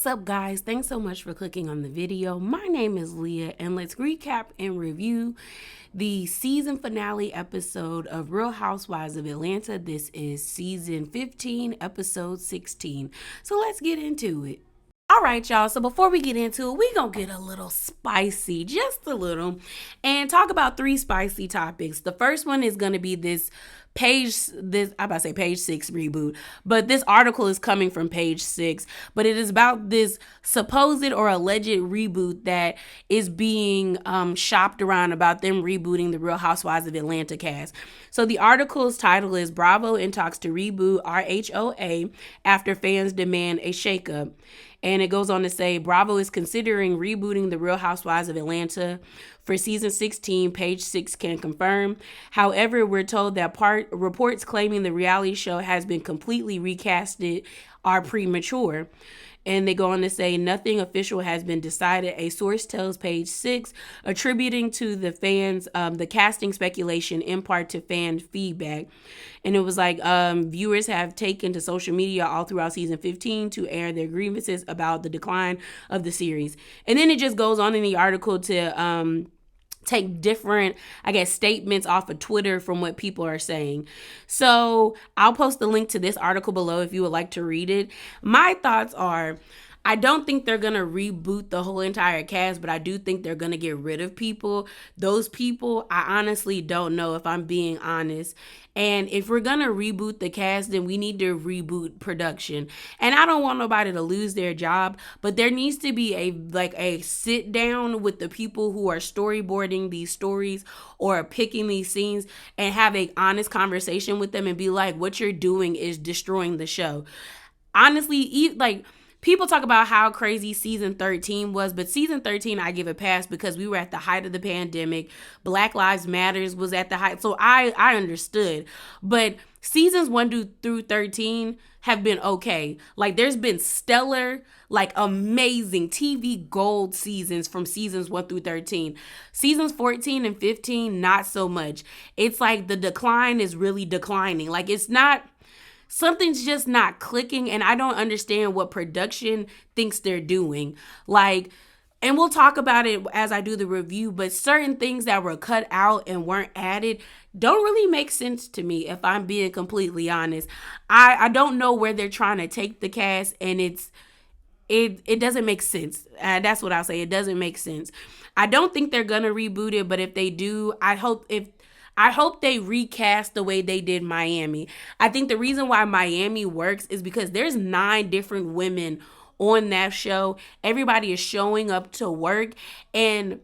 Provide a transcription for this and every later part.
What's up, guys? Thanks so much for clicking on the video. My name is Leah, and let's recap and review the season finale episode of Real Housewives of Atlanta. This is season 15, episode 16. So let's get into it. All right, y'all. So before we get into it, we gonna get a little spicy, just a little, and talk about three spicy topics. The first one is gonna be I'm about to say page 6 reboot, but this article is coming from page 6, but it is about this supposed or alleged reboot that is being shopped around about them rebooting the Real Housewives of Atlanta cast. So the article's title is Bravo in talks to reboot RHOA after fans demand a shakeup. And it goes on to say, Bravo is considering rebooting The Real Housewives of Atlanta for season 16, page 6 can confirm. However, we're told that reports claiming the reality show has been completely recasted are premature. And they go on to say nothing official has been decided. A source tells page 6, attributing to the fans the casting speculation in part to fan feedback. And it was like viewers have taken to social media all throughout season 15 to air their grievances about the decline of the series. And then it just goes on in the article to take different, statements off of Twitter from what people are saying. So I'll post the link to this article below if you would like to read it. My thoughts are, I don't think they're going to reboot the whole entire cast, but I do think they're going to get rid of people. Those people, I honestly don't know, if I'm being honest. And if we're going to reboot the cast, then we need to reboot production. And I don't want nobody to lose their job, but there needs to be a sit down with the people who are storyboarding these stories or picking these scenes and have an honest conversation with them and be like, what you're doing is destroying the show. Honestly, people talk about how crazy season 13 was, but season 13, I give a pass because we were at the height of the pandemic. Black Lives Matters was at the height. So I understood. But seasons 1 through 13 have been okay. There's been stellar, amazing TV gold seasons from seasons 1 through 13. Seasons 14 and 15, not so much. It's like the decline is really declining. Something's just not clicking, and I don't understand what production thinks they're doing. And we'll talk about it as I do the review, but certain things that were cut out and weren't added don't really make sense to me, if I'm being completely honest. I don't know where they're trying to take the cast, and it doesn't make sense. That's what I'll say. It doesn't make sense. I don't think they're gonna reboot it, but if they do, I hope they recast the way they did Miami. I think the reason why Miami works is because there's 9 different women on that show. Everybody is showing up to work, and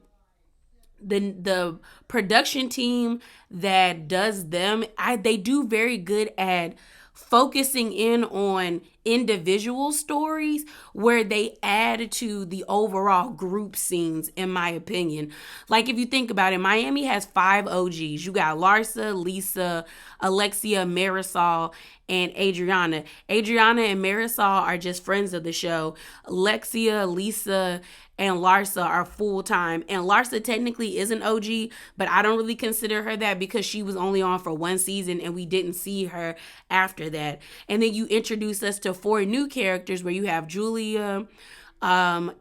the production team that does them, they do very good at focusing in on individual stories where they add to the overall group scenes, in my opinion. If you think about it, Miami has 5 OGs. You got Larsa, Lisa, Alexia, Marisol, and Adriana. Adriana and Marisol are just friends of the show. Alexia, Lisa, and Larsa are full-time. And Larsa technically is an OG, but I don't really consider her that because she was only on for 1 season and we didn't see her after that. And then you introduce us to 4 new characters where you have Julia,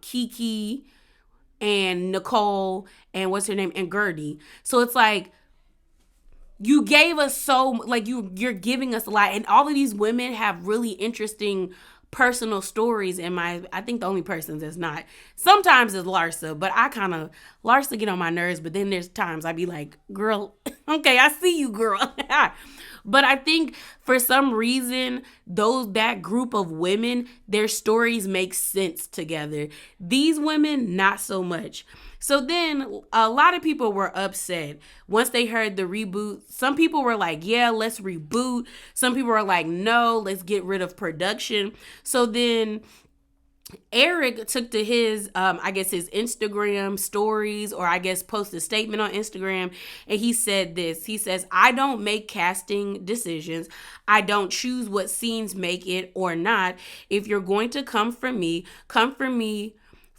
Kiki, and Nicole, and what's her name? And Gertie. So it's you gave us you're giving us a lot. And all of these women have really interesting personal stories. I think the only person that's not sometimes is Larsa, but Larsa get on my nerves, but then there's times I be like, girl, okay, I see you, girl. But I think for some reason, that group of women, their stories make sense together. These women, not so much. So then a lot of people were upset once they heard the reboot. Some people were like, yeah, let's reboot. Some people were like, no, let's get rid of production. So then Eric took to his, his Instagram stories, or posted a statement on Instagram, and he said this. He says, I don't make casting decisions. I don't choose what scenes make it or not. If you're going to come for me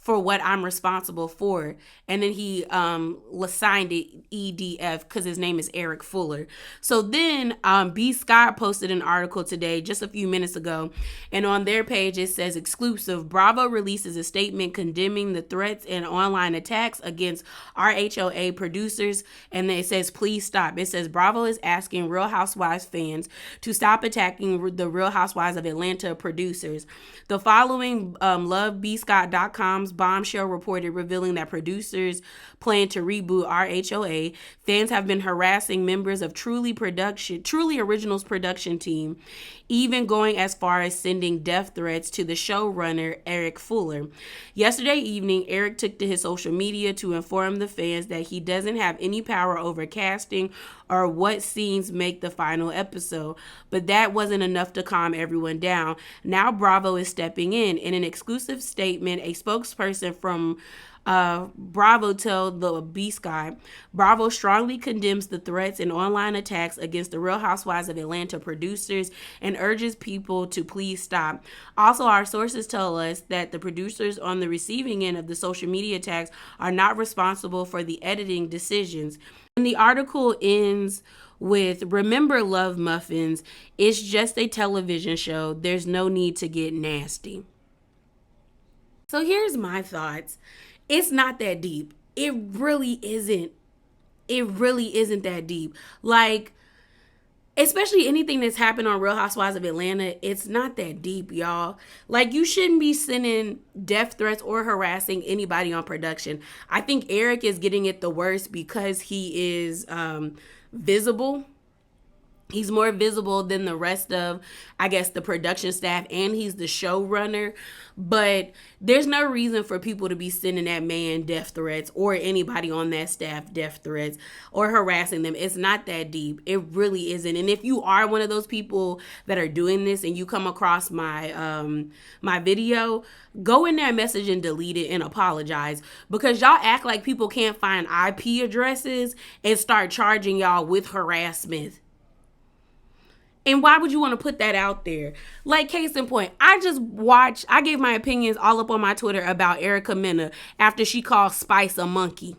for what I'm responsible for. And then he signed it EDF because his name is Eric Fuller. So then B. Scott posted an article today, just a few minutes ago, and on their page it says exclusive: Bravo releases a statement condemning the threats and online attacks against RHOA producers, and then it says please stop. It says Bravo is asking Real Housewives fans to stop attacking the Real Housewives of Atlanta producers. The following LoveBScott.com's bombshell reported revealing that producers plan to reboot RHOA. Fans have been harassing members of Truly Originals production team, even going as far as sending death threats to the showrunner Eric Fuller. Yesterday evening, Eric took to his social media to inform the fans that he doesn't have any power over casting or what scenes make the final episode. But that wasn't enough to calm everyone down. Now Bravo is stepping in. In an exclusive statement, a spokesperson from Bravo told the B. Scott, Bravo strongly condemns the threats and online attacks against the Real Housewives of Atlanta producers and urges people to please stop. Also, our sources tell us that the producers on the receiving end of the social media attacks are not responsible for the editing decisions. And the article ends with, remember Love Muffins, it's just a television show. There's no need to get nasty. So here's my thoughts. It's not that deep. It really isn't. It really isn't that deep. Like, especially anything that's happened on Real Housewives of Atlanta, it's not that deep, y'all. Like, you shouldn't be sending death threats or harassing anybody on production. I think Eric is getting it the worst because he is visible. He's more visible than the rest of, I guess, the production staff, and he's the showrunner. But there's no reason for people to be sending that man death threats or anybody on that staff death threats or harassing them. It's not that deep. It really isn't. And if you are one of those people that are doing this and you come across my my video, go in that message and delete it and apologize, because y'all act like people can't find IP addresses and start charging y'all with harassment. And why would you want to put that out there? Like, case in point, I gave my opinions all up on my Twitter about Erica Mena after she called Spice a monkey.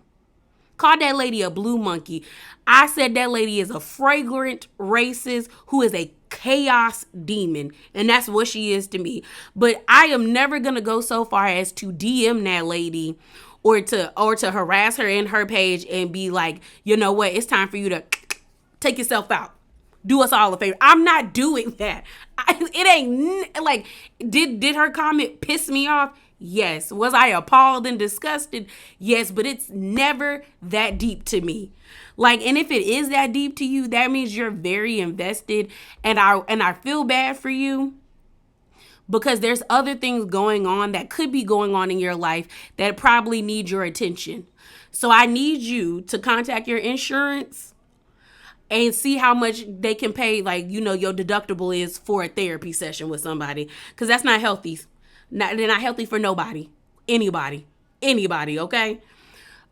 Called that lady a blue monkey. I said that lady is a fragrant racist who is a chaos demon. And that's what she is to me. But I am never going to go so far as to DM that lady or to harass her in her page and be like, you know what, it's time for you to take yourself out. Do us all a favor. I'm not doing that. It ain't like, did her comment piss me off? Yes. Was I appalled and disgusted? Yes, but it's never that deep to me. Like, and if it is that deep to you, that means you're very invested, and I feel bad for you, because there's other things going on that could be going on in your life that probably need your attention. So I need you to contact your insurance and see how much they can pay, like, you know, your deductible is for a therapy session with somebody. Because that's not healthy. They're not healthy for nobody. Anybody, okay?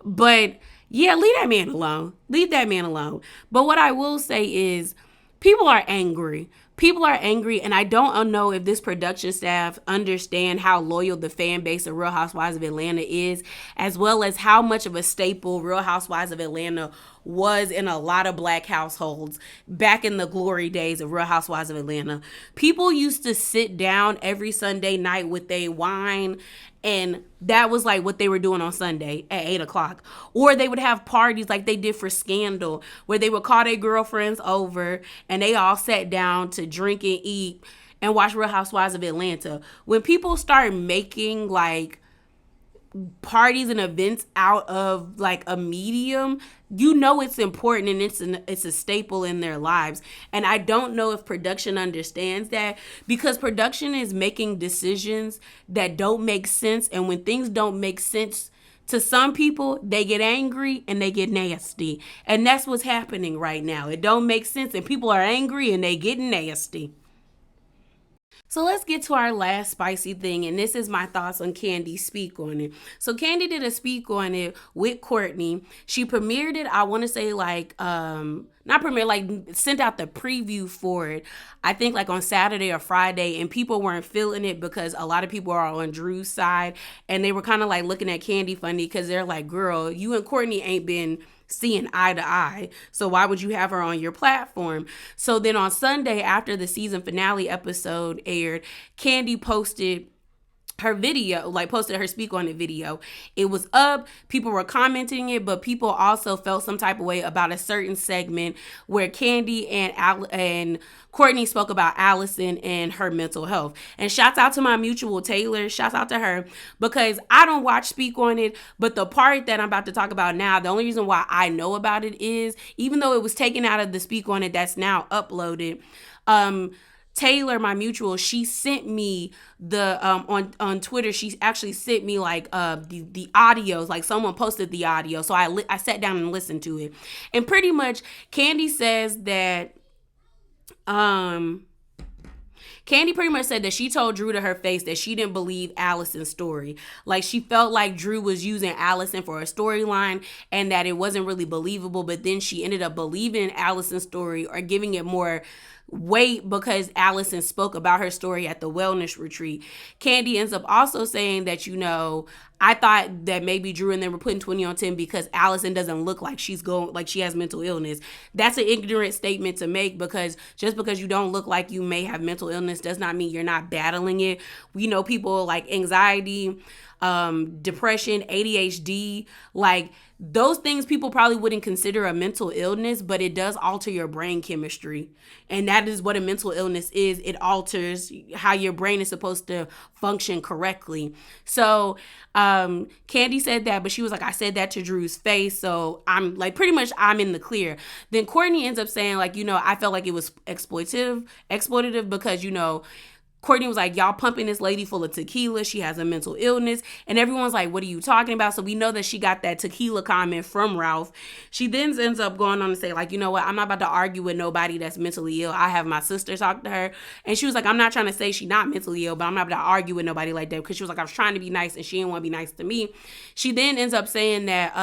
But, yeah, leave that man alone. Leave that man alone. But what I will say is, people are angry. People are angry, and I don't know if this production staff understand how loyal the fan base of Real Housewives of Atlanta is, as well as how much of a staple Real Housewives of Atlanta was in a lot of black households back in the glory days of Real Housewives of Atlanta. People used to sit down every Sunday night with their wine, and that was like what they were doing on Sunday at 8 o'clock. Or they would have parties like they did for Scandal, where they would call their girlfriends over and they all sat down to drink and eat and watch Real Housewives of Atlanta. When people start making like parties and events out of like a medium, you know it's important, and it's a staple in their lives. And I don't know if production understands that, because production is making decisions that don't make sense, and when things don't make sense to some people, they get angry and they get nasty. And that's what's happening right now. It don't make sense, and people are angry and they get nasty. So let's get to our last spicy thing, and this is my thoughts on Candy's speak on it. So Candy did a speak on it with Courtney. She premiered it, I want to say like not premiered, like sent out the preview for it. I think like on Saturday or Friday, and people weren't feeling it because a lot of people are on Drew's side, and they were kind of like looking at Candy funny because they're like, "Girl, you and Courtney ain't been seeing eye to eye, so why would you have her on your platform?" So then on Sunday, after the season finale episode aired, Candy posted her video, like posted her speak on it video. It was up, people were commenting it, but people also felt some type of way about a certain segment where Candy and Courtney spoke about Allison and her mental health. And shouts out to my mutual Taylor, shouts out to her, because I don't watch speak on it, but the part that I'm about to talk about now, the only reason why I know about it is, even though it was taken out of the speak on it that's now uploaded, Taylor, my mutual, she sent me the on Twitter. She actually sent me like the audios, like someone posted the audio. So I sat down and listened to it, and pretty much Candy says that Candy pretty much said that she told Drew to her face that she didn't believe Allison's story. Like, she felt like Drew was using Allison for a storyline and that it wasn't really believable, but then she ended up believing Allison's story or giving it more weight because Allison spoke about her story at the wellness retreat. Candy ends up also saying that, I thought that maybe Drew and them were putting 20 on 10 because Allison doesn't look like she has mental illness. That's an ignorant statement to make, because just because you don't look like you may have mental illness does not mean you're not battling it. We know people like anxiety, depression, ADHD, like those things people probably wouldn't consider a mental illness, but it does alter your brain chemistry. And that is what a mental illness is. It alters how your brain is supposed to function correctly. So Candy said that, but she was like, I said that to Drew's face. So I'm like, pretty much I'm in the clear. Then Courtney ends up saying like, I felt like it was exploitative because, Courtney was like, y'all pumping this lady full of tequila. She has a mental illness. And everyone's like, what are you talking about? So we know that she got that tequila comment from Ralph. She then ends up going on to say, like, you know what? I'm not about to argue with nobody that's mentally ill. I have my sister talk to her. And she was like, I'm not trying to say she's not mentally ill, but I'm not about to argue with nobody like that. Because she was like, I was trying to be nice and she didn't want to be nice to me. She then ends up saying that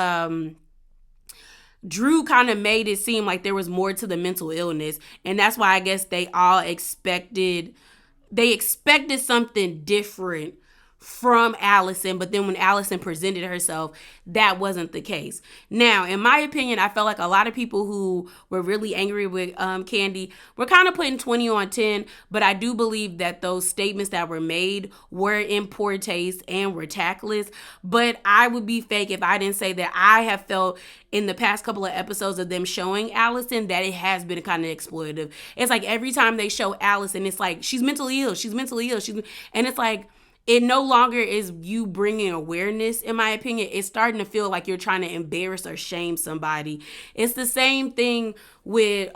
Drew kind of made it seem like there was more to the mental illness. And that's why I guess they all expected something different from Allison, but then when Allison presented herself, that wasn't the case. Now, in my opinion, I felt like a lot of people who were really angry with Candy were kind of putting 20 on 10, but I do believe that those statements that were made were in poor taste and were tactless. But I would be fake if I didn't say that I have felt in the past couple of episodes of them showing Allison that it has been kind of exploitative. It's like every time they show Allison, it's like she's mentally ill, and it's like, it no longer is you bringing awareness, in my opinion. It's starting to feel like you're trying to embarrass or shame somebody. It's the same thing with,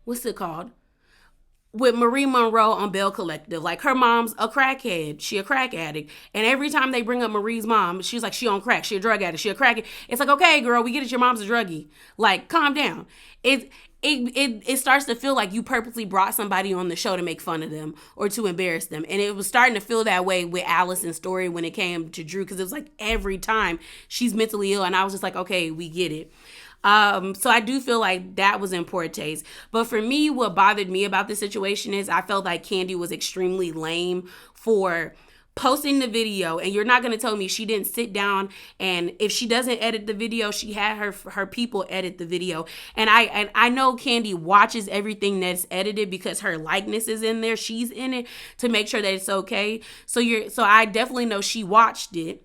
what's it called? With Marie Monroe on Bell Collective. Like, her mom's a crackhead. She a crack addict. And every time they bring up Marie's mom, she's like, she on crack. She a drug addict. She a crackhead. It's like, okay, girl, we get it. Your mom's a druggie. Like, calm down. It starts to feel like you purposely brought somebody on the show to make fun of them or to embarrass them. And it was starting to feel that way with Allison's story when it came to Drew, because it was like every time she's mentally ill. And I was just like, okay, we get it. So I do feel like that was in poor taste. But for me, what bothered me about this situation is I felt like Candy was extremely lame for posting the video, and you're not going to tell me she didn't sit down, and if she doesn't edit the video, she had her people edit the video. And I know Candy watches everything that's edited because her likeness is in there. She's in it to make sure that it's okay. So I definitely know she watched it.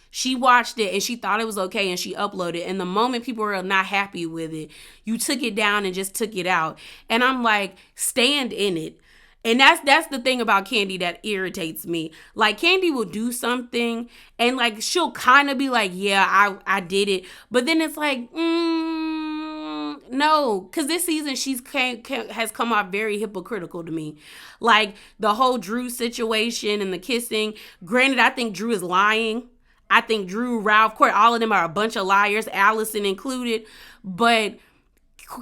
She watched it and she thought it was okay and she uploaded. And the moment people were not happy with it, you took it down and just took it out. And I'm like, stand in it. And that's the thing about Candy that irritates me. Like, Candy will do something and like she'll kind of be like, yeah, I did it. But then it's like, no, because this season has come off very hypocritical to me. Like, the whole Drew situation and the kissing. Granted, I think Drew is lying. I think Drew, Ralph, Court, all of them are a bunch of liars, Allison included. But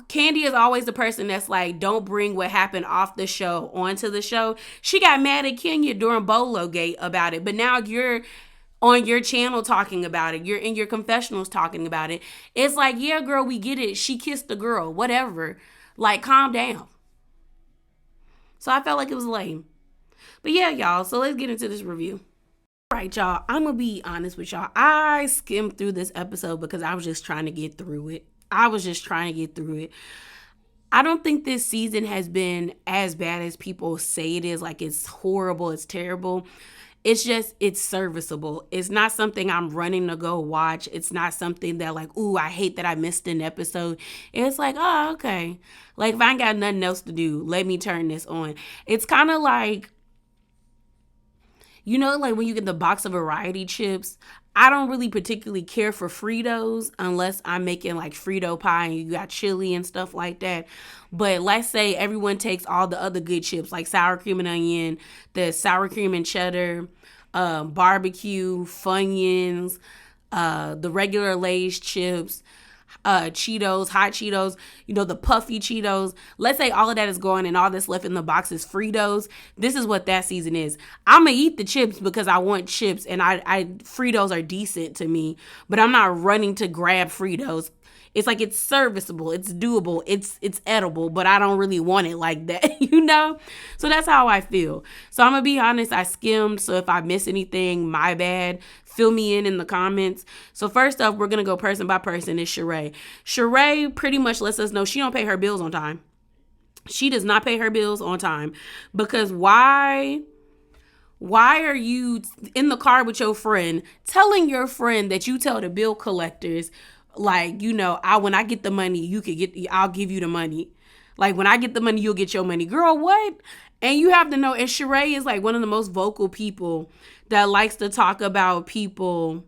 Candy is always the person that's like, don't bring what happened off the show onto the show. She got mad at Kenya during Bolo Gate about it, but now you're on your channel talking about it. You're in your confessionals talking about it. It's like, yeah, girl, we get it. She kissed the girl, whatever. Like, calm down. So I felt like it was lame. But yeah, y'all, so let's get into this review. All right, y'all, I'm going to be honest with y'all. I skimmed through this episode because I was just trying to get through it. I don't think this season has been as bad as people say it is. Like, it's horrible. It's terrible. It's serviceable. It's not something I'm running to go watch. It's not something that like, ooh, I hate that I missed an episode. It's like, oh, okay. Like, if I ain't got nothing else to do, let me turn this on. It's kind of like, you know, like when you get the box of variety chips, I don't really particularly care for Fritos unless I'm making like Frito pie and you got chili and stuff like that. But let's say everyone takes all the other good chips like sour cream and onion, the sour cream and cheddar, barbecue, Funyuns, the regular Lay's chips, Cheetos, hot Cheetos, you know, the puffy Cheetos. Let's say all of that is gone and all that's left in the box is Fritos. This is what that season is. I'm gonna eat the chips because I want chips, and I Fritos are decent to me, but I'm not running to grab Fritos. It's like it's serviceable, it's doable, it's edible, but I don't really want it like that, you know? So that's how I feel. So I'm gonna be honest, I skimmed, so if I miss anything, my bad. Fill me in the comments. So first up, we're gonna go person by person. Is Sheree. Sheree pretty much lets us know she don't pay her bills on time. She does not pay her bills on time because why are you in the car with your friend telling your friend that you tell the bill collectors, like, you know, when I get the money, I'll give you the money. Like, when I get the money, you'll get your money. Girl, what? And you have to know, and Sheree is like one of the most vocal people that likes to talk about people's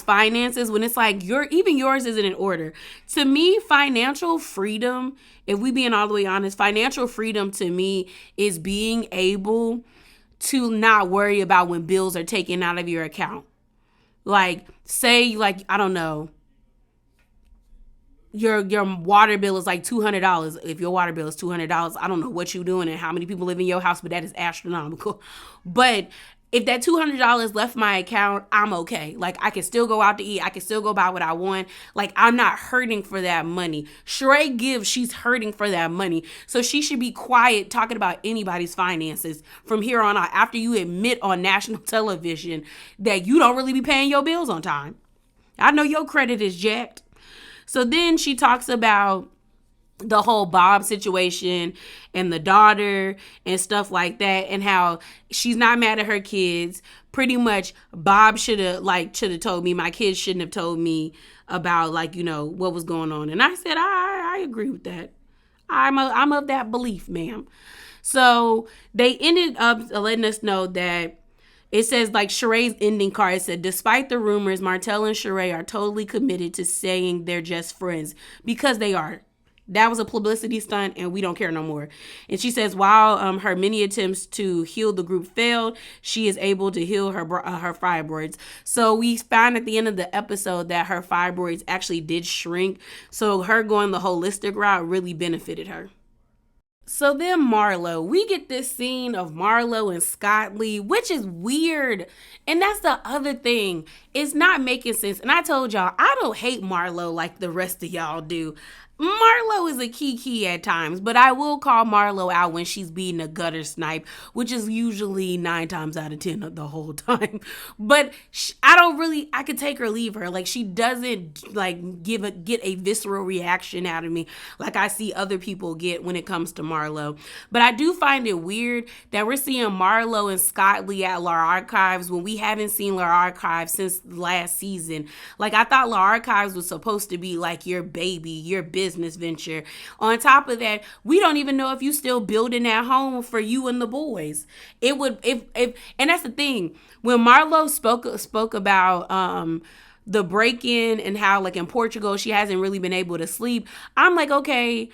finances when it's like even yours isn't in order. To me, financial freedom, if we being all the way honest, financial freedom to me is being able to not worry about when bills are taken out of your account. Like, say, like, I don't know, your water bill is like $200. If your water bill is $200, I don't know what you're doing and how many people live in your house, but that is astronomical. But if that $200 left my account, I'm okay. Like, I can still go out to eat. I can still go buy what I want. Like, I'm not hurting for that money. Sheree gives, she's hurting for that money. So she should be quiet talking about anybody's finances from here on out after you admit on national television that you don't really be paying your bills on time. I know your credit is jacked. So then she talks about the whole Bob situation and the daughter and stuff like that, and how she's not mad at her kids. Pretty much Bob should have told me. My kids shouldn't have told me about, like, you know, what was going on. And I said, I agree with that. I'm of that belief, ma'am. So they ended up letting us know that it says, like, Sheree's ending card said, despite the rumors, Martell and Sheree are totally committed to saying they're just friends, because they are. That was a publicity stunt and we don't care no more. And she says, while her many attempts to heal the group failed, she is able to heal her fibroids. So we found at the end of the episode that her fibroids actually did shrink. So her going the holistic route really benefited her. So then Marlo, we get this scene of Marlo and Scott Lee, which is weird. And that's the other thing. It's not making sense. And I told y'all, I don't hate Marlo like the rest of y'all do. Marlo is a kiki at times, but I will call Marlo out when she's being a gutter snipe, which is usually 9 times out of 10 of the whole time. But I could take her or leave her. Like, she doesn't like get a visceral reaction out of me like I see other people get when it comes to Marlo. But I do find it weird that we're seeing Marlo and Scott Lee at La Archives when we haven't seen La Archives since last season. Like, I thought La Archives was supposed to be like your baby, your business venture. On top of that, we don't even know if you still building that home for you and the boys. It would if and that's the thing. When Marlo spoke about the break-in and how, like, in Portugal she hasn't really been able to sleep, I'm like, okay,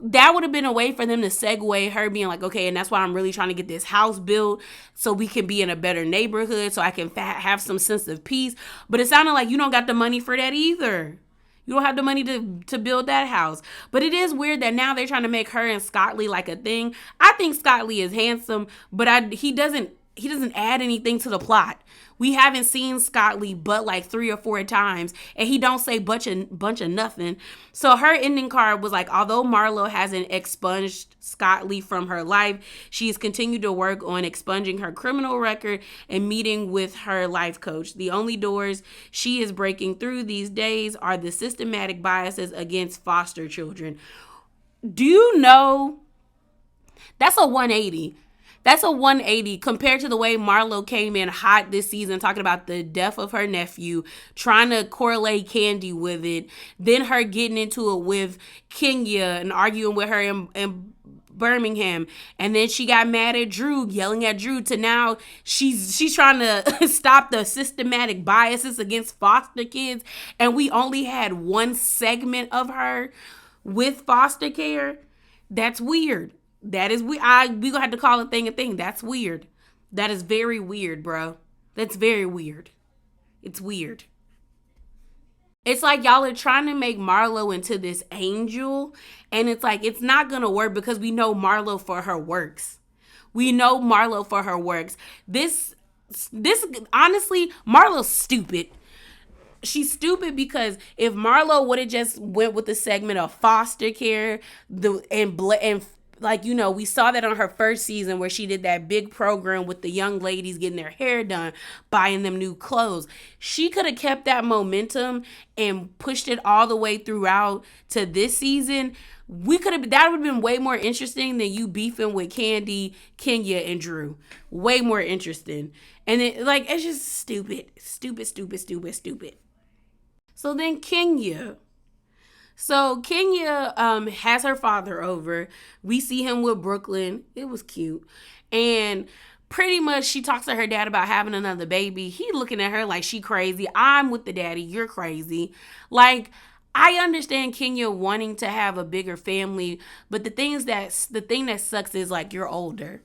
that would have been a way for them to segue her being like, okay, and that's why I'm really trying to get this house built so we can be in a better neighborhood, so I can have some sense of peace. But it sounded like you don't got the money for that either. You don't have the money to build that house. But it is weird that now they're trying to make her and Scott Lee like a thing. I think Scott Lee is handsome, but he doesn't add anything to the plot. We haven't seen Scott Lee but like 3 or 4 times, and he don't say bunch of nothing. So her ending card was like, although Marlo hasn't expunged Scott Lee from her life, she has continued to work on expunging her criminal record and meeting with her life coach. The only doors she is breaking through these days are the systematic biases against foster children. Do you know that's a 180? That's a 180 compared to the way Marlo came in hot this season, talking about the death of her nephew, trying to correlate Candy with it, then her getting into it with Kenya and arguing with her in Birmingham, and then she got mad at Drew, yelling at Drew, to now she's trying to stop the systematic biases against foster kids, and we only had one segment of her with foster care. That's weird. That is we gonna have to call a thing a thing. That's weird. That is very weird, bro. That's very weird. It's weird. It's like y'all are trying to make Marlo into this angel, and it's like it's not gonna work because we know Marlo for her works. We know Marlo for her works. This honestly, Marlo's stupid. She's stupid because if Marlo would have just went with the segment of foster care, and like, you know, we saw that on her first season where she did that big program with the young ladies getting their hair done, buying them new clothes. She could have kept that momentum and pushed it all the way throughout to this season. That would have been way more interesting than you beefing with Candy, Kenya, and Drew. Way more interesting. And it's just stupid. Stupid. So then Kenya has her father over. We see him with Brooklyn. It was cute. And pretty much she talks to her dad about having another baby. He looking at her like she crazy. I'm with the daddy. You're crazy. Like, I understand Kenya wanting to have a bigger family, but the thing that sucks is like you're older.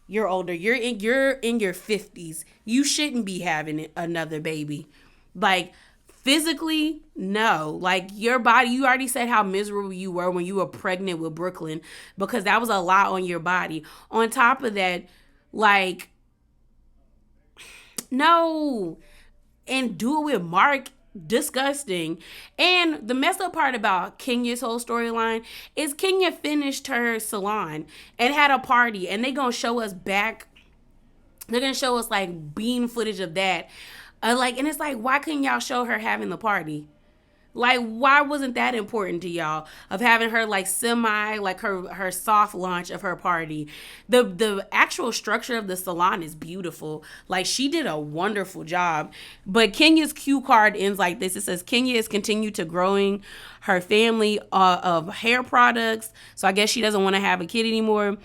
You're older. You're in your 50s. You shouldn't be having another baby. Like, physically, no. Like, your body, you already said how miserable you were when you were pregnant with Brooklyn because that was a lot on your body. On top of that, like, no. And do it with Mark. Disgusting. And the messed up part about Kenya's whole storyline is Kenya finished her salon and had a party, and they're gonna show us like bean footage of that. And it's like, why couldn't y'all show her having the party? Like, why wasn't that important to y'all of having her like her soft launch of her party? The actual structure of the salon is beautiful. Like, she did a wonderful job. But Kenya's cue card ends like this. It says Kenya has continued to growing her family of hair products. So I guess she doesn't want to have a kid anymore.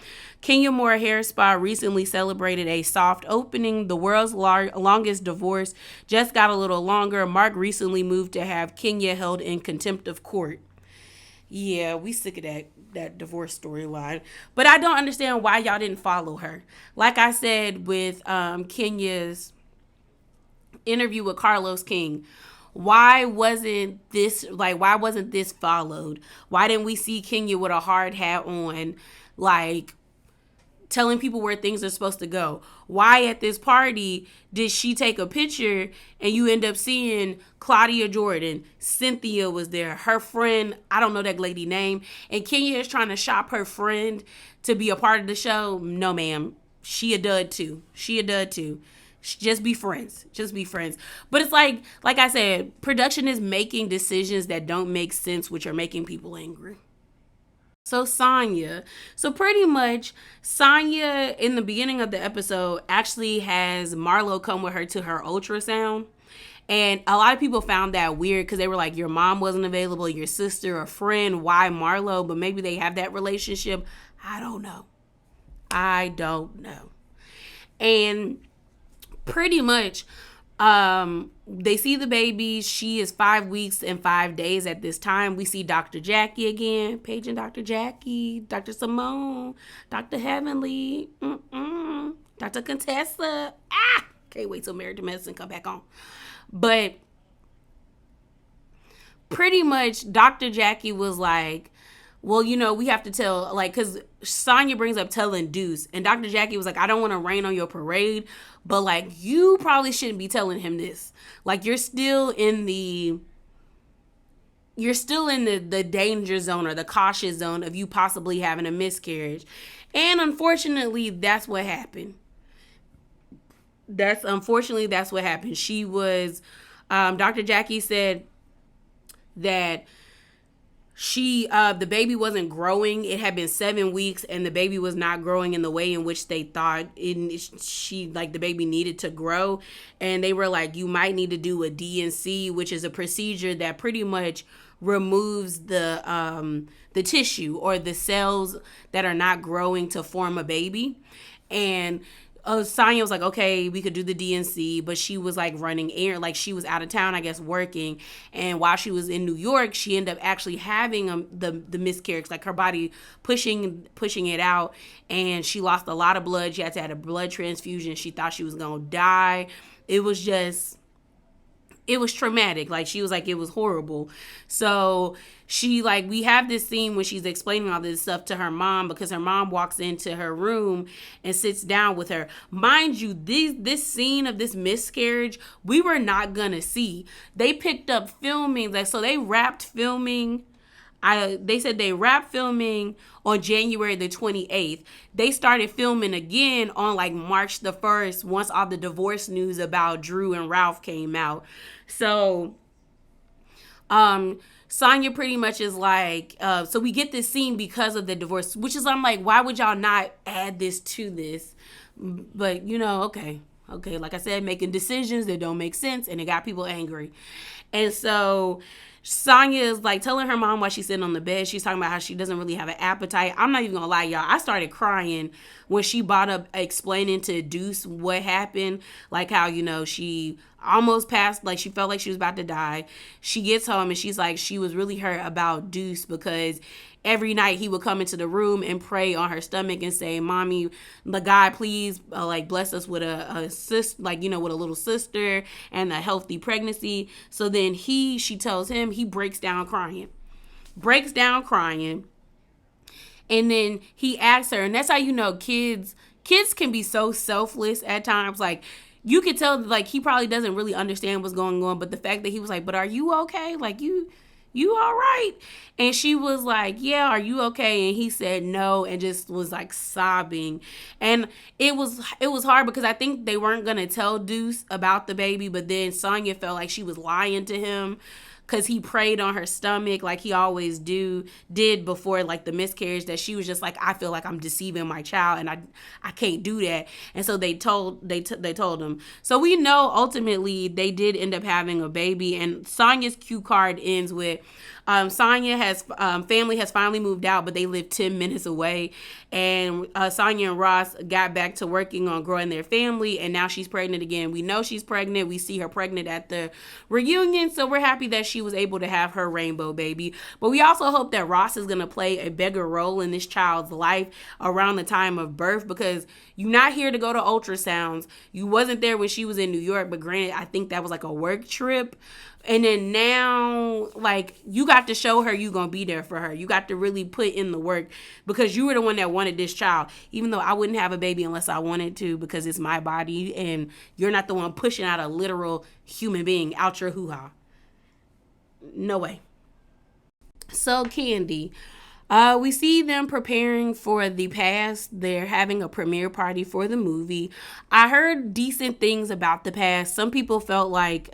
Kenya Moore Hair Spa recently celebrated a soft opening. The world's longest divorce just got a little longer. Mark recently moved to have Kenya held in contempt of court. Yeah, we sick of that divorce storyline. But I don't understand why y'all didn't follow her. Like I said with Kenya's interview with Carlos King, why wasn't this followed? Why didn't we see Kenya with a hard hat on, like, telling people where things are supposed to go? Why at this party did she take a picture and you end up seeing Claudia Jordan? Cynthia was there, her friend, I don't know that lady name, and Kenya is trying to shop her friend to be a part of the show. No, ma'am. She a dud too. Just be friends. But it's like I said, production is making decisions that don't make sense, which are making people angry. So Sonya. So pretty much Sonya in the beginning of the episode actually has Marlo come with her to her ultrasound. And a lot of people found that weird because they were like, your mom wasn't available, your sister, a friend, why Marlo? But maybe they have that relationship. I don't know. And pretty much they see the baby. She is 5 weeks and 5 days at this time. We see Dr. Jackie again, Paige and Dr. Jackie, Dr. Simone, Dr. Heavenly, Dr. Contessa. Can't wait till Married to Medicine come back on. But pretty much Dr. Jackie was like, well, we have to tell, like, because Sonya brings up telling Deuce, and Dr. Jackie was like, I don't want to rain on your parade, but, like, you probably shouldn't be telling him this. Like, you're still in the danger zone or the cautious zone of you possibly having a miscarriage. And unfortunately, that's what happened. That's what happened. She was, Dr. Jackie said that the baby wasn't growing. It had been 7 weeks and the baby was not growing in the way in which they thought the baby needed to grow. And they were like, you might need to do a D&C, which is a procedure that pretty much removes the tissue or the cells that are not growing to form a baby. And Sonya was like, okay, we could do the D&C, but she was like running errands, like she was out of town, I guess, working. And while she was in New York, she ended up actually having the miscarriage, like her body pushing it out, and she lost a lot of blood. She had to have a blood transfusion. She thought she was gonna die. It was traumatic. Like, she was like, it was horrible. So we have this scene when she's explaining all this stuff to her mom, because her mom walks into her room and sits down with her. Mind you, this scene of this miscarriage, we were not gonna see. They picked up filming, so they wrapped filming. They said they wrapped filming on January the 28th. They started filming again on like March the 1st, once all the divorce news about Drew and Ralph came out. So Sonya pretty much is like, so we get this scene because of the divorce, which is, I'm like, why would y'all not add this to this? But okay, like I said, making decisions that don't make sense, and it got people angry. And so Sonya is like telling her mom while she's sitting on the bed. She's talking about how she doesn't really have an appetite. I'm not even gonna lie, y'all. I started crying when she brought up explaining to Deuce what happened. Like how, she almost passed, like she felt like she was about to die. She gets home and she's like, she was really hurt about Deuce because every night he would come into the room and pray on her stomach and say, Mommy, the God, please, bless us with a sister, with a little sister and a healthy pregnancy. So then she tells him, he breaks down crying. And then he asks her, and that's how kids can be so selfless at times. Like, you could tell, like, he probably doesn't really understand what's going on, but the fact that he was like, but are you okay? Like, you all right? And she was like, yeah, are you okay? And he said no, and just was like sobbing. And it was hard because I think they weren't going to tell Deuce about the baby, but then Sonya felt like she was lying to him because he prayed on her stomach like he always did before, like, the miscarriage, that she was just like, I feel like I'm deceiving my child and I can't do that. And so they told him. So we know ultimately they did end up having a baby, and Sonya's cue card ends with Sonya has family has finally moved out, but they live 10 minutes away. And Sonya and Ross got back to working on growing their family, and now she's pregnant again. We know she's pregnant. We see her pregnant at the reunion, so we're happy that she was able to have her rainbow baby. But we also hope that Ross is going to play a bigger role in this child's life around the time of birth, because you're not here to go to ultrasounds. You wasn't there when she was in New York, but granted, I think that was like a work trip. And then now, like, you got to show her you gonna be there for her. You got to really put in the work, because you were the one that wanted this child. Even though I wouldn't have a baby unless I wanted to, because it's my body, and you're not the one pushing out a literal human being out your hoo-ha. No way. So Candy, we see them preparing for the past. They're having a premiere party for the movie. I heard decent things about the past. Some people felt like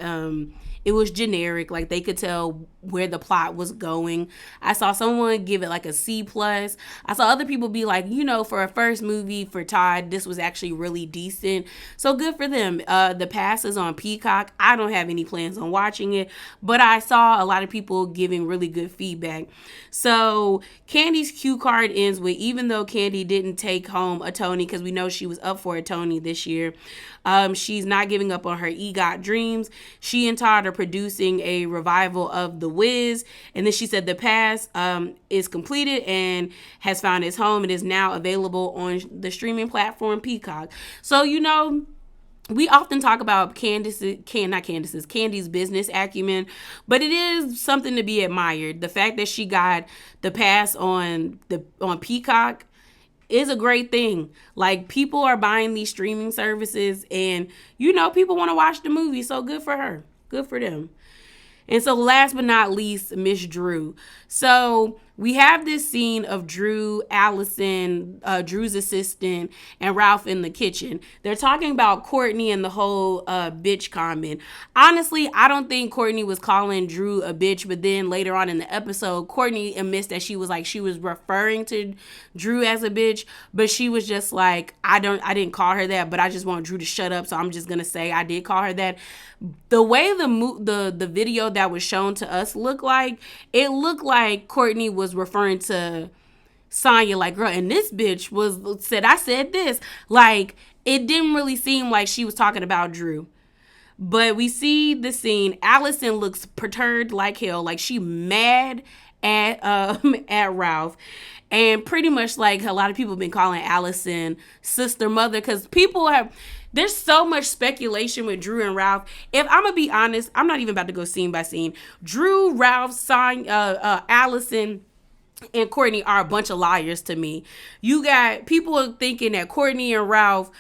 it was generic, like they could tell where the plot was going. I saw someone give it like a C+. I saw other people be like, for a first movie for Todd, this was actually really decent. So good for them. The Past is on Peacock. I don't have any plans on watching it, but I saw a lot of people giving really good feedback. So Candy's cue card ends with, even though Candy didn't take home a Tony, because we know she was up for a Tony this year, she's not giving up on her EGOT dreams. She and Todd are producing a revival of The Wiz, and then she said The Past is completed and has found its home. It is now available on the streaming platform Peacock. So we often talk about Candy's business acumen, but it is something to be admired. The fact that she got the pass on Peacock is a great thing. Like, people are buying these streaming services, and people want to watch the movie, so good for her. Good for them. And so last but not least, Miss Drew. So we have this scene of Drew, Allison, Drew's assistant, and Ralph in the kitchen. They're talking about Courtney and the whole bitch comment. Honestly, I don't think Courtney was calling Drew a bitch, but then later on in the episode, Courtney admits that she was referring to Drew as a bitch, but she was just like, I didn't call her that, but I just want Drew to shut up, so I'm just gonna say I did call her that. The way the video that was shown to us looked like Courtney was referring to Sonya, like, girl, and this bitch said I said this. Like, it didn't really seem like she was talking about Drew. But we see the scene. Allison looks perturbed like hell, like she mad at at Ralph. And pretty much like a lot of people have been calling Allison sister mother, because there's so much speculation with Drew and Ralph. If I'm gonna be honest, I'm not even about to go scene by scene. Drew, Ralph, Allison, and Courtney are a bunch of liars to me. You got people thinking that Courtney and Ralph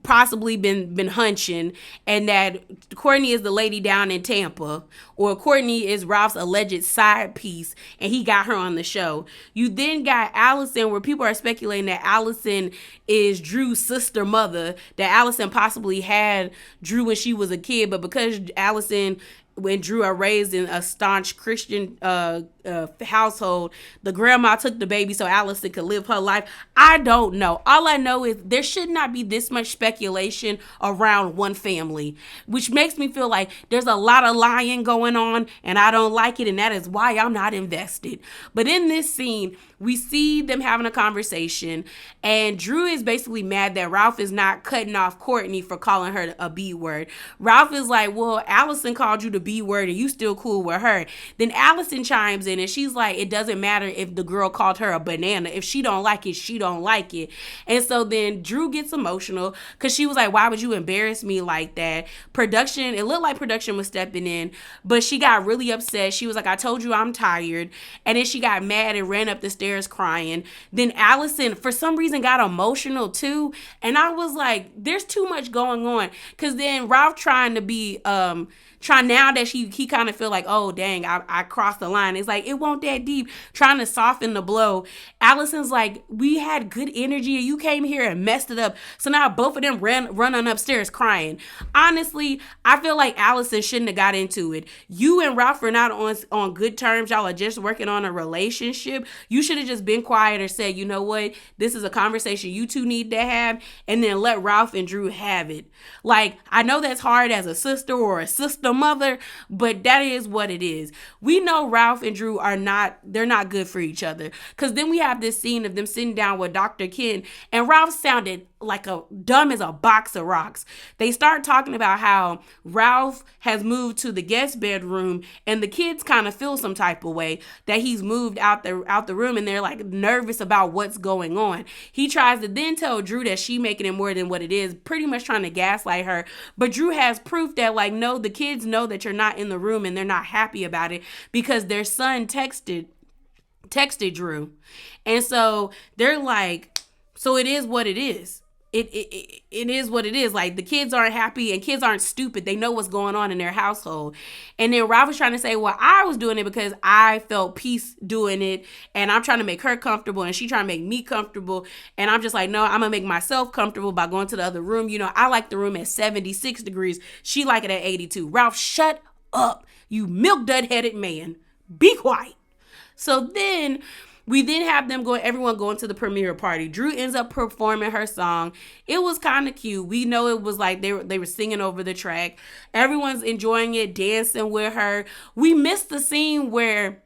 possibly been hunching, and that Courtney is the lady down in Tampa, or Courtney is Ralph's alleged side piece and he got her on the show. You then got Allison, where people are speculating that Allison is Drew's sister mother, that Allison possibly had Drew when she was a kid, but because Allison when Drew are raised in a staunch Christian household, the grandma took the baby so Allison could live her life. I don't know. All I know is there should not be this much speculation around one family, which makes me feel like there's a lot of lying going on, and I don't like it, and that is why I'm not invested. But in this scene, we see them having a conversation, and Drew is basically mad that Ralph is not cutting off Courtney for calling her a B word. Ralph is like, well, Allison called you the B word and you still cool with her. Then Allison chimes in and she's like, it doesn't matter if the girl called her a banana. If she don't like it, she don't like it. And so then Drew gets emotional because she was like, why would you embarrass me like that? It looked like production was stepping in, but she got really upset. She was like, I told you I'm tired. And then she got mad and ran up the stairs crying. Then Allison, for some reason, got emotional too. And I was like, there's too much going on. Because then Ralph trying to be, now that he kind of feel like, oh, dang, I crossed the line. It's like, it won't that deep. Trying to soften the blow. Allison's like, we had good energy and you came here and messed it up. So now both of them run on upstairs crying. Honestly, I feel like Allison shouldn't have got into it. You and Ralph are not on good terms. Y'all are just working on a relationship. You should have just been quiet or said, you know what? This is a conversation you two need to have, and then let Ralph and Drew have it. Like, I know that's hard as a sister or a sister mother, but that is what it is. We know Ralph and Drew they're not good for each other. Because then we have this scene of them sitting down with Dr. Ken, and Ralph sounded like a dumb as a box of rocks. They start talking about how Ralph has moved to the guest bedroom, and the kids kind of feel some type of way that he's moved out the room, and they're like nervous about what's going on. He tries to then tell Drew that she making it more than what it is, pretty much trying to gaslight her. But Drew has proof that, like, no, the kids know that you're not in the room, and they're not happy about it because their son texted Drew. And so they're like, so it is what it is. It is what it is. Like, the kids aren't happy, and kids aren't stupid. They know what's going on in their household. And then Ralph was trying to say, well, I was doing it because I felt peace doing it, and I'm trying to make her comfortable, and she trying to make me comfortable. And I'm just like, no, I'm gonna make myself comfortable by going to the other room. I like the room at 76 degrees. She like it at 82. Ralph, shut up, you milk dud headed man. Be quiet. So then we then have everyone going to the premiere party. Drew ends up performing her song. It was kind of cute. We know it was like they were singing over the track. Everyone's enjoying it, dancing with her. We missed the scene where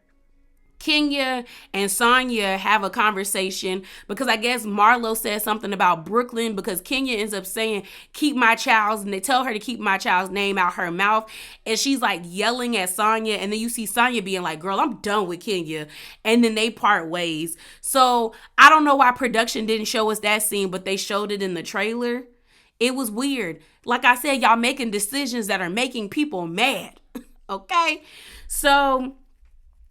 Kenya and Sonya have a conversation because I guess Marlo says something about Brooklyn, because Kenya ends up saying, keep my child's, and they tell her to keep my child's name out her mouth. And she's like yelling at Sonya. And then you see Sonya being like, girl, I'm done with Kenya. And then they part ways. So I don't know why production didn't show us that scene, but they showed it in the trailer. It was weird. Like I said, y'all making decisions that are making people mad. Okay? So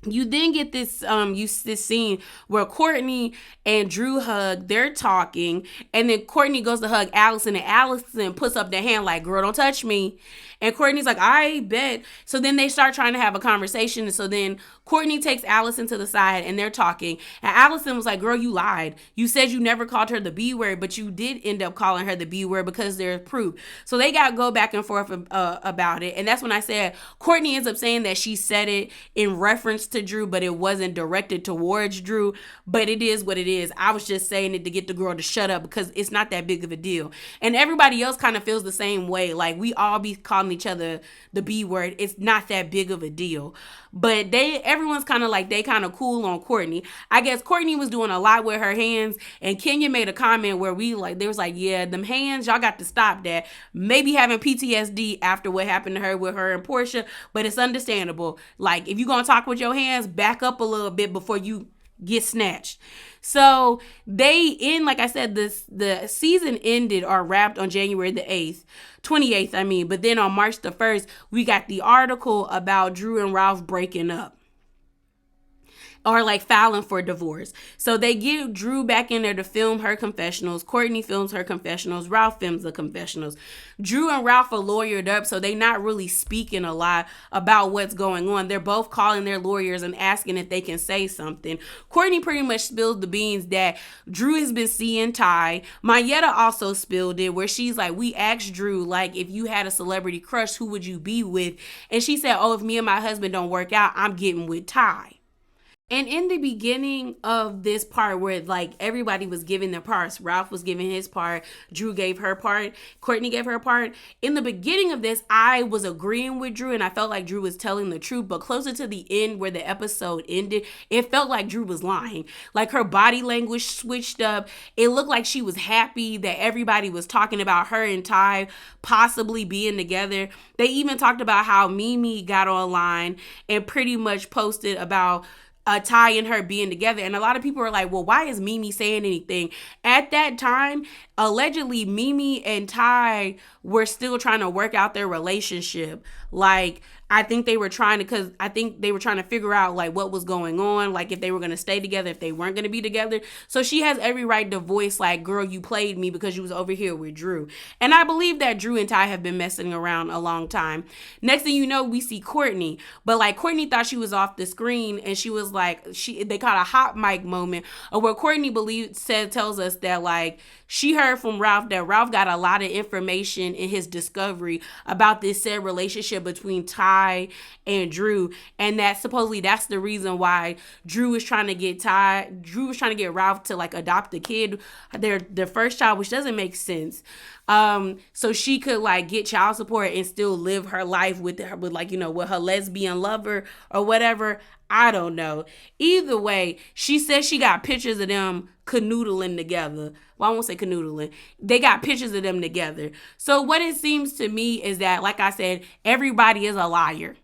you then get this scene where Courtney and Drew hug. They're talking, and then Courtney goes to hug Allison, and Allison puts up their hand like, "Girl, don't touch me." And Courtney's like, "I bet." So then they start trying to have a conversation. And so then Courtney takes Allison to the side, and they're talking. And Allison was like, "Girl, you lied. You said you never called her the B word, but you did end up calling her the B word because there's proof." So they got to go back and forth about it. And that's when I said Courtney ends up saying that she said it in reference to Drew, but it wasn't directed towards Drew. But it is what it is. I was just saying it to get the girl to shut up because it's not that big of a deal. And everybody else kind of feels the same way. Like, we all be calling each other the B word. It's not that big of a deal. But everyone's kind of like, they kind of cool on Courtney. I guess Courtney was doing a lot with her hands, and Kenya made a comment where they was like, "Yeah, them hands, y'all got to stop that." Maybe having PTSD after what happened to her with her and Portia, but it's understandable. Like, if you're gonna talk with your hands, back up a little bit before you get snatched. So like I said, the season ended or wrapped on January the 28th, but then on March the 1st, we got the article about Drew and Ralph breaking up, or like filing for divorce. So they get Drew back in there to film her confessionals. Courtney films her confessionals. Ralph films the confessionals. Drew and Ralph are lawyered up, so they not really speaking a lot about what's going on. They're both calling their lawyers and asking if they can say something. Courtney pretty much spilled the beans that Drew has been seeing Ty. Mayetta also spilled it, where she's like, we asked Drew, like, if you had a celebrity crush, who would you be with? And she said, "Oh, if me and my husband don't work out, I'm getting with Ty." And in the beginning of this part where like everybody was giving their parts, Ralph was giving his part, Drew gave her part, Courtney gave her part. In the beginning of this, I was agreeing with Drew and I felt like Drew was telling the truth. But closer to the end where the episode ended, it felt like Drew was lying. Like her body language switched up. It looked like she was happy that everybody was talking about her and Ty possibly being together. They even talked about how Mimi got online and pretty much posted about Ty and her being together. And a lot of people are like, well, why is Mimi saying anything? At that time, allegedly, Mimi and Ty were still trying to work out their relationship. Like, I think they were trying to figure out like what was going on, like if they were going to stay together, if they weren't going to be together. So she has every right to voice like, "Girl, you played me because you was over here with Drew." And I believe that Drew and Ty have been messing around a long time. Next thing you know, we see Courtney, but like Courtney thought she was off the screen, and she was like, they caught a hot mic moment of where Courtney tells us that like she heard from Ralph that Ralph got a lot of information in his discovery about this said relationship between Ty and Drew, and that supposedly that's the reason why Drew was trying to get Ralph to like adopt the kid, their first child, which doesn't make sense. So she could like get child support and still live her life with her lesbian lover or whatever. I don't know. Either way, she says she got pictures of them canoodling together. Well, I won't say canoodling. They got pictures of them together. So what it seems to me is that, like I said, everybody is a liar.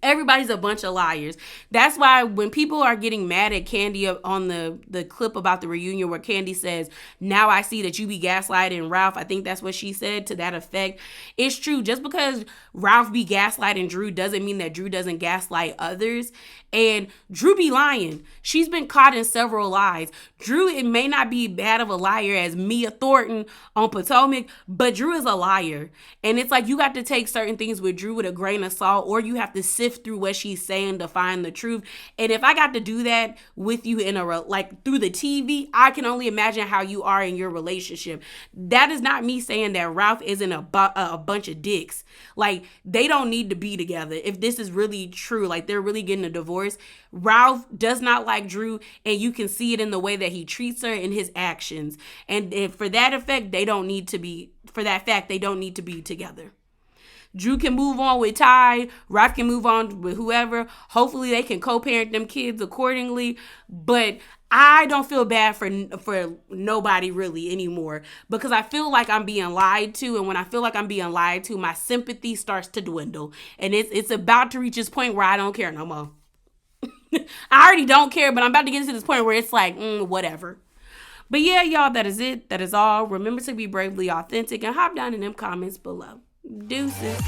Everybody's a bunch of liars. That's why when people are getting mad at Candy on the clip about the reunion where Candy says, "Now I see that you be gaslighting Ralph," I think that's what she said to that effect. It's true. Just because Ralph be gaslighting Drew doesn't mean that Drew doesn't gaslight others. And Drew be lying. She's been caught in several lies. Drew, it may not be bad of a liar as Mia Thornton on Potomac, but Drew is a liar. And it's like you got to take certain things with Drew with a grain of salt, or you have to sift through what she's saying to find the truth. And if I got to do that with you through the TV, I can only imagine how you are in your relationship. That is not me saying that Ralph isn't a bunch of dicks. Like, they don't need to be together. If this is really true, like they're really getting a divorce, Ralph does not like Drew, and you can see it in the way that he treats her and his actions. And for that fact, they don't need to be together. Drew can move on with Ty. Ralph can move on with whoever. Hopefully they can co-parent them kids accordingly. But I don't feel bad for nobody really anymore, because I feel like I'm being lied to. And when I feel like I'm being lied to, my sympathy starts to dwindle. And it's about to reach this point where I don't care no more. I already don't care, but I'm about to get to this point where it's like, whatever. But yeah, y'all, that is it. That is all. Remember to be bravely authentic and hop down in them comments below. Deuces.